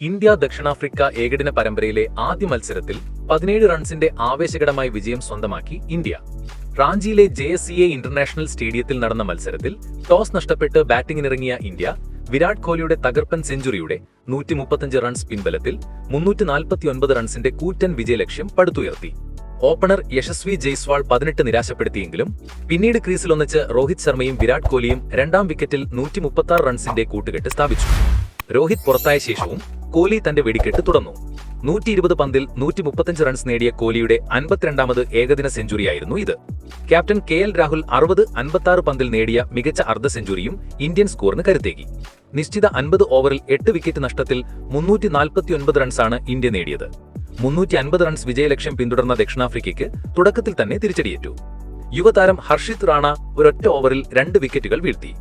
India ദക്ഷിണാഫ്രിക്ക ഏകദിന പരമ്പരയിലെ ആദ്യ മത്സരത്തിൽ 17 റൺസിന്റെ ആവേശകരമായ വിജയം സ്വന്തമാക്കി ഇന്ത്യ. റാഞ്ചിയിലെ JSCA ഇന്റർനാഷണൽ സ്റ്റേഡിയത്തിൽ നടന്ന മത്സരത്തിൽ ടോസ് നഷ്ടപ്പെട്ട് ബാറ്റിംഗിനിറങ്ങിയ ഇന്ത്യ വിരാട് കോഹ്ലിയുടെ തകർപ്പൻ സെഞ്ചുറിയുടെ 135 റൺസ് പിൻബലത്തിൽ 349 റൺസിന്റെ കൂറ്റൻ വിജയലക്ഷ്യം പടുത്തുയർത്തി. ഓപ്പണർ യശസ്വി ജയ്സ്വാൾ 18 നിരാശപ്പെടുത്തിയെങ്കിലും പിന്നീട് ക്രീസിലൊന്നിച്ച് രോഹിത് ശർമ്മയും വിരാട് കോഹ്ലിയും രണ്ടാം വിക്കറ്റിൽ 136 റൺസിന്റെ കൂട്ടുകെട്ട് സ്ഥാപിച്ചു. രോഹിത് പുറത്തായ ശേഷവും കോഹ്ലി തന്റെ വെടിക്കെട്ട് തുടർന്നു. 120 പന്തിൽ 135 റൺസ് നേടിയ കോഹ്ലിയുടെ 52ാമത് ഏകദിന സെഞ്ചുറിയായിരുന്നു ഇത്. ക്യാപ്റ്റൻ KL രാഹുൽ 56 പന്തിൽ നേടിയ മികച്ച അർദ്ധ സെഞ്ചുറിയും ഇന്ത്യൻ സ്കോറിന് കരുത്തേകി. നിശ്ചിത 50 ഓവറിൽ 8 വിക്കറ്റ് നഷ്ടത്തിൽ 349 റൺസാണ് ഇന്ത്യ നേടിയത്. 350 റൺസ് വിജയലക്ഷ്യം പിന്തുടർന്ന ദക്ഷിണാഫ്രിക്കയ്ക്ക് തുടക്കത്തിൽ തന്നെ തിരിച്ചടിയേറ്റു. യുവതാരം ഹർഷിത് റാണ ഒരൊറ്റ ഓവറിൽ 2 വിക്കറ്റുകൾ വീഴ്ത്തി.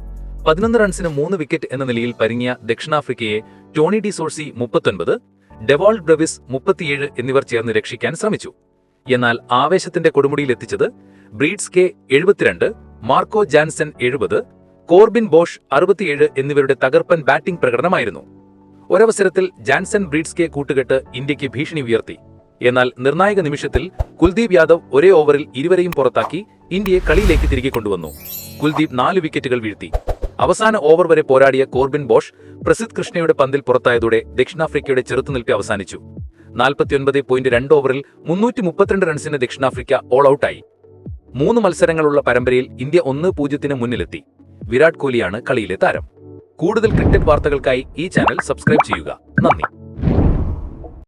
11 റൺസിന് 3 വിക്കറ്റ് എന്ന നിലയിൽ പരിങ്ങിയ ദക്ഷിണാഫ്രിക്കയെ Tony de Zorzi 39, Dewald Brevis 37 എന്നിവർ ചേർന്ന് രക്ഷിക്കാൻ ശ്രമിച്ചു. എന്നാൽ ആവേശത്തിന്റെ കൊടുമുടിയിലെത്തിച്ചത് Breetzke 72, Marco Jansen 70, Corbin Bosch 67 എന്നിവരുടെ തകർപ്പൻ ബാറ്റിംഗ് പ്രകടനമായിരുന്നു. ഒരവസരത്തിൽ ജാൻസൺ ബ്രീഡ്സ് കെ കൂട്ടുകെട്ട് ഇന്ത്യക്ക് ഭീഷണി ഉയർത്തി. എന്നാൽ നിർണായക നിമിഷത്തിൽ കുൽദീപ് യാദവ് ഒരേ ഓവറിൽ ഇരുവരെയും പുറത്താക്കി ഇന്ത്യയെ കളിയിലേക്ക് തിരികെ കൊണ്ടുവന്നു. കുൽദീപ് 4 വിക്കറ്റുകൾ വീഴ്ത്തി. അവസാന ഓവർ വരെ പോരാടിയ കോർബിൻ ബോഷ് പ്രസിദ്ധ് കൃഷ്ണയുടെ പന്തിൽ പുറത്തായതോടെ ദക്ഷിണാഫ്രിക്കയുടെ ചെറുത്തുനിൽപ്പ് അവസാനിച്ചു. 49.2 ഓവറിൽ 332 റൺസിന് ദക്ഷിണാഫ്രിക്ക ഓൾ ഔട്ടായി. 3 മത്സരങ്ങളുള്ള പരമ്പരയിൽ ഇന്ത്യ 1-0 മുന്നിലെത്തി. വിരാട് കോഹ്ലിയാണ് കളിയിലെ താരം. കൂടുതൽ ക്രിക്കറ്റ് വാർത്തകൾക്കായി ഈ ചാനൽ സബ്സ്ക്രൈബ് ചെയ്യുക. നന്ദി.